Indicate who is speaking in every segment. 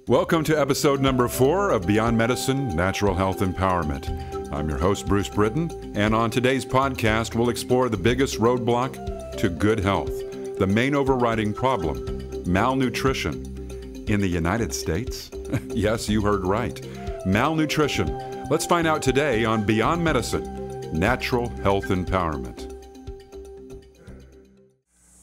Speaker 1: Welcome to episode number 4 of Beyond Medicine, Natural Health Empowerment. I'm your host, Bruce Britton, and on today's podcast, we'll explore the biggest roadblock to good health, the main overriding problem, malnutrition. In the United States? Yes, you heard right. Malnutrition. Let's find out today on Beyond Medicine, Natural Health Empowerment.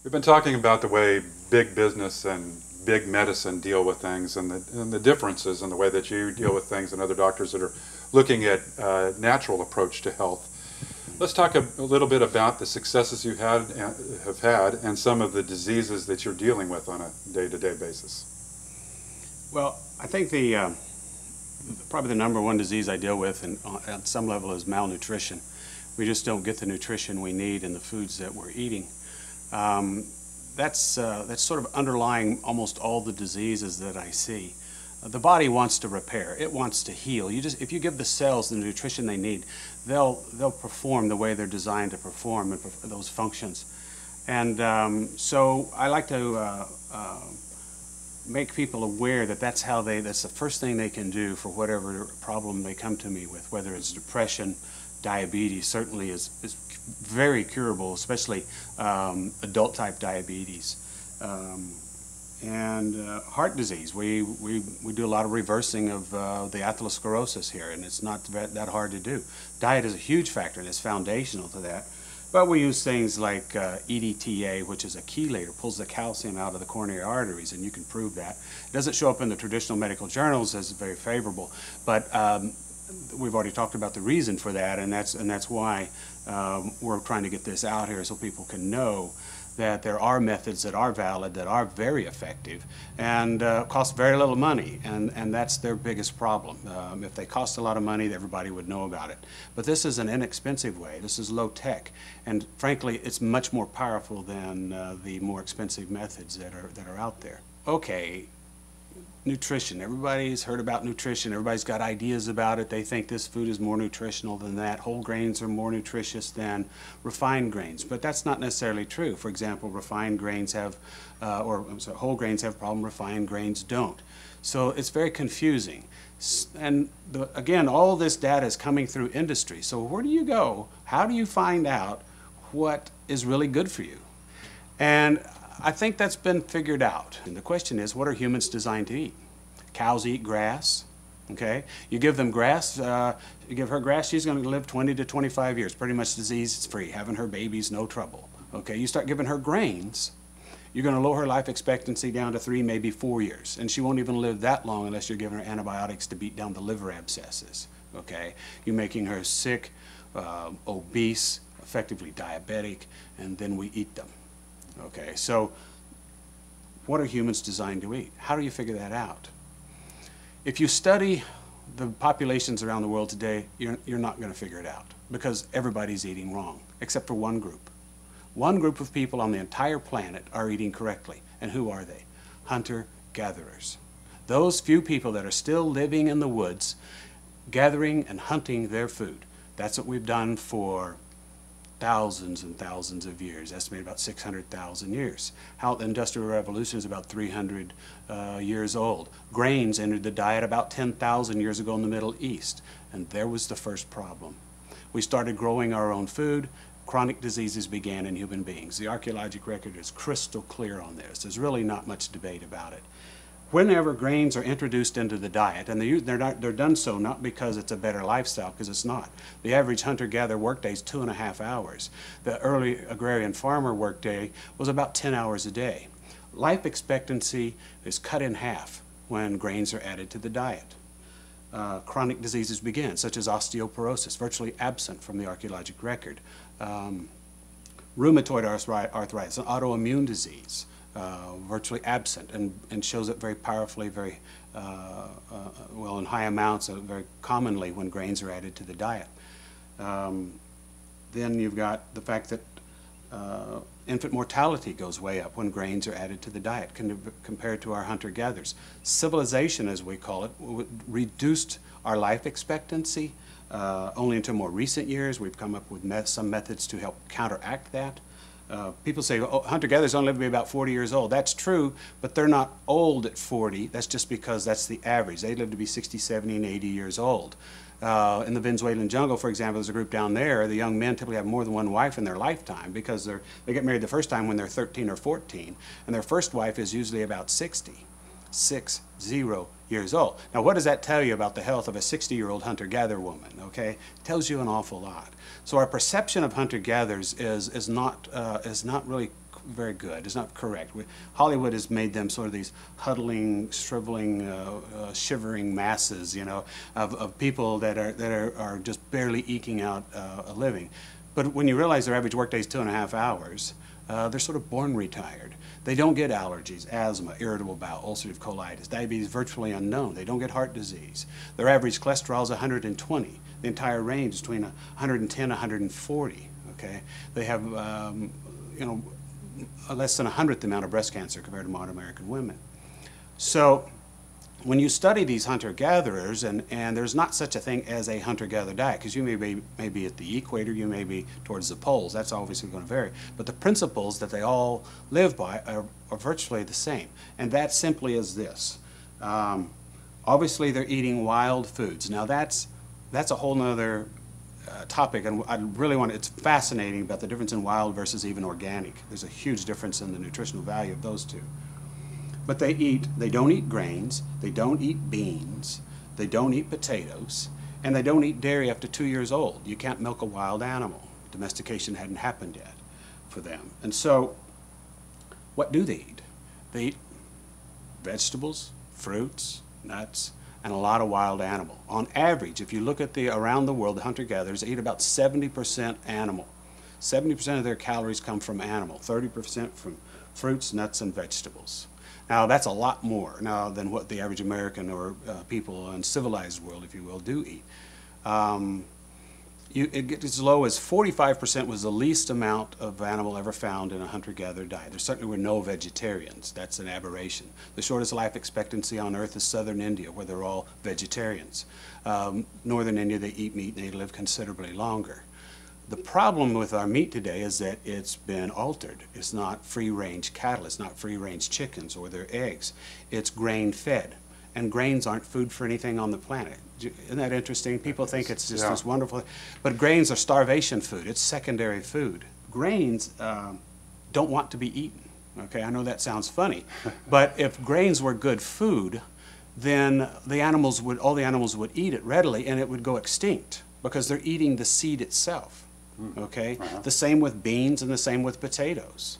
Speaker 1: We've been talking about the way big business and big medicine deal with things and the differences in the way that you deal with things and other doctors that are looking at a natural approach to health. Let's talk a little bit about the successes you have had and some of the diseases that you're dealing with on a day-to-day basis.
Speaker 2: Well, I think probably the number one disease I deal with at some level is malnutrition. We just don't get the nutrition we need in the foods that we're eating. That's sort of underlying almost all the diseases that I see. The body wants to repair. It wants to heal. If you give the cells the nutrition they need, they'll perform the way they're designed to perform those functions. And so I like to make people aware that that's the first thing they can do for whatever problem they come to me with, whether it's depression, diabetes certainly is very curable, especially adult type diabetes, and heart disease. We do a lot of reversing of the atherosclerosis here, and it's not that hard to do. Diet is a huge factor and it's foundational to that. But we use things like EDTA, which is a chelator, pulls the calcium out of the coronary arteries, and you can prove that. It doesn't show up in the traditional medical journals as very favorable, but we've already talked about the reason for that, and that's why we're trying to get this out here so people can know that there are methods that are valid, that are very effective, and cost very little money, and that's their biggest problem. If they cost a lot of money, everybody would know about it. But this is an inexpensive way. This is low tech, and frankly, it's much more powerful than the more expensive methods that are out there. Okay. Nutrition. Everybody's heard about nutrition. Everybody's got ideas about it. They think this food is more nutritional than that. Whole grains are more nutritious than refined grains, but that's not necessarily true. For example, refined grains have, whole grains have problem, refined grains don't. So it's very confusing. And again, all this data is coming through industry. So where do you go? How do you find out what is really good for you? And I think that's been figured out. And the question is, what are humans designed to eat? Cows eat grass, okay? You give them grass, you give her grass, she's going to live 20 to 25 years, pretty much disease-free, having her babies, no trouble, okay? You start giving her grains, you're going to lower her life expectancy down to 3, maybe 4 years, and she won't even live that long unless you're giving her antibiotics to beat down the liver abscesses, okay? You're making her sick, obese, effectively diabetic, and then we eat them. Okay, so what are humans designed to eat? How do you figure that out? If you study the populations around the world today, you're not going to figure it out because everybody's eating wrong, except for one group. One group of people on the entire planet are eating correctly. And who are they? Hunter-gatherers. Those few people that are still living in the woods, gathering and hunting their food. That's what we've done for thousands and thousands of years, estimated about 600,000 years. How the Industrial Revolution is about 300 years old. Grains entered the diet about 10,000 years ago in the Middle East, and there was the first problem. We started growing our own food. Chronic diseases began in human beings. The archaeologic record is crystal clear on this. There's really not much debate about it. Whenever grains are introduced into the diet, and they're done so not because it's a better lifestyle, because it's not. The average hunter-gatherer workday is 2.5 hours. The early agrarian farmer workday was about 10 hours a day. Life expectancy is cut in half when grains are added to the diet. Chronic diseases begin, such as osteoporosis, virtually absent from the archaeologic record. Rheumatoid arthritis, an autoimmune disease. Virtually absent and shows up very powerfully, very well in high amounts, very commonly when grains are added to the diet. Then you've got the fact that infant mortality goes way up when grains are added to the diet compared to our hunter-gatherers. Civilization, as we call it, reduced our life expectancy only into more recent years. We've come up with some methods to help counteract that. People say, oh, hunter-gatherers only live to be about 40 years old. That's true, but they're not old at 40. That's just because that's the average. They live to be 60, 70, and 80 years old. In the Venezuelan jungle, for example, there's a group down there. The young men typically have more than one wife in their lifetime because they get married the first time when they're 13 or 14, and their first wife is usually about 60 years old. Now, what does that tell you about the health of a 60-year-old hunter-gatherer woman? Okay, it tells you an awful lot. So our perception of hunter-gatherers is not really very good. It's not correct. Hollywood has made them sort of these huddling, shriveling, shivering masses, you know, of people that are just barely eking out a living. But when you realize their average workday is 2.5 hours, they're sort of born retired. They don't get allergies, asthma, irritable bowel, ulcerative colitis, diabetes virtually unknown. They don't get heart disease. Their average cholesterol is 120. The entire range is between 110 and 140. Okay, they have you know, less than 100th the amount of breast cancer compared to modern American women. So when you study these hunter-gatherers, and there's not such a thing as a hunter-gatherer diet, because you may be at the equator, you may be towards the poles, that's obviously going to vary, but the principles that they all live by are virtually the same, and that simply is this. Obviously they're eating wild foods. Now that's a whole nother topic, and I really want to, it's fascinating about the difference in wild versus even organic. There's a huge difference in the nutritional value of those two. But they don't eat grains, they don't eat beans, they don't eat potatoes, and they don't eat dairy after 2 years old. You can't milk a wild animal. Domestication hadn't happened yet for them. And so, what do they eat? They eat vegetables, fruits, nuts, and a lot of wild animal. On average, if you look at around the world, the hunter-gatherers eat about 70% animal. 70% of their calories come from animal, 30% from fruits, nuts, and vegetables. Now, that's a lot more now than what the average American or people in civilized world, if you will, do eat. It gets as low as 45% was the least amount of animal ever found in a hunter-gatherer diet. There certainly were no vegetarians. That's an aberration. The shortest life expectancy on Earth is southern India, where they're all vegetarians. Northern India, they eat meat and they live considerably longer. The problem with our meat today is that it's been altered. It's not free-range cattle. It's not free-range chickens or their eggs. It's grain-fed. And grains aren't food for anything on the planet. Isn't that interesting? People think it's just this wonderful, but grains are starvation food. It's secondary food. Grains don't want to be eaten. Okay, I know that sounds funny, but if grains were good food, then all the animals would eat it readily and it would go extinct because they're eating the seed itself. Okay, the same with beans and the same with potatoes.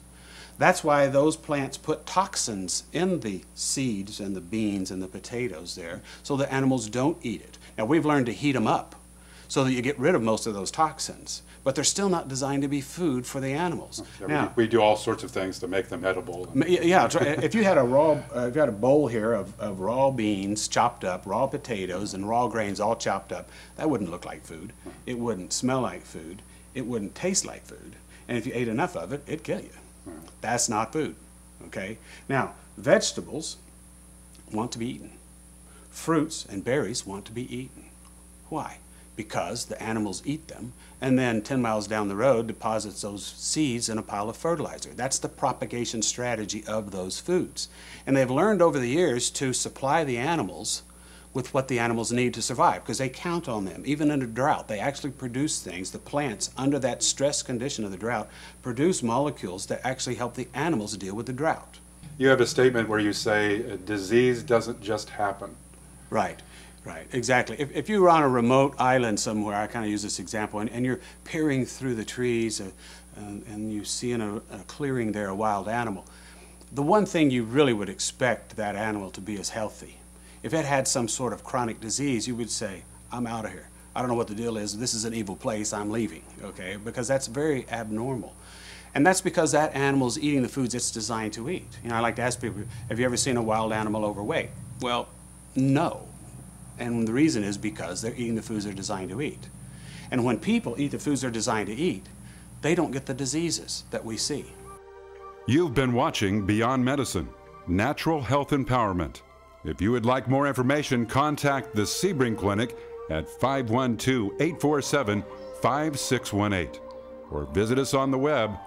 Speaker 2: That's why those plants put toxins in the seeds and the beans and the potatoes there so the animals don't eat it. Now we've learned to heat them up so that you get rid of most of those toxins, but they're still not designed to be food for the animals.
Speaker 1: Yeah,
Speaker 2: now,
Speaker 1: we do all sorts of things to make them edible.
Speaker 2: Yeah, if you had a bowl here of raw beans chopped up, raw potatoes and raw grains all chopped up, that wouldn't look like food. It wouldn't smell like food. It wouldn't taste like food. And if you ate enough of it, it'd kill you. That's not food, okay? Now, vegetables want to be eaten. Fruits and berries want to be eaten. Why? Because the animals eat them, and then 10 miles down the road deposits those seeds in a pile of fertilizer. That's the propagation strategy of those foods. And they've learned over the years to supply the animals with what the animals need to survive, because they count on them. Even in a drought, they actually produce things. The plants, under that stress condition of the drought, produce molecules that actually help the animals deal with the drought.
Speaker 1: You have a statement where you say a disease doesn't just happen.
Speaker 2: Right, right, exactly. If you were on a remote island somewhere, I kind of use this example, and you're peering through the trees and you see in a clearing there a wild animal, the one thing you really would expect that animal to be is healthy. If it had some sort of chronic disease, you would say, I'm out of here. I don't know what the deal is. This is an evil place. I'm leaving, okay? Because that's very abnormal. And that's because that animal's eating the foods it's designed to eat. You know, I like to ask people, have you ever seen a wild animal overweight? Well, no. And the reason is because they're eating the foods they're designed to eat. And when people eat the foods they're designed to eat, they don't get the diseases that we see.
Speaker 1: You've been watching Beyond Medicine, Natural Health Empowerment. If you would like more information, contact the Sebring Clinic at 512-847-5618 or visit us on the web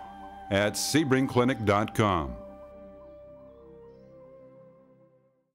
Speaker 1: at sebringclinic.com.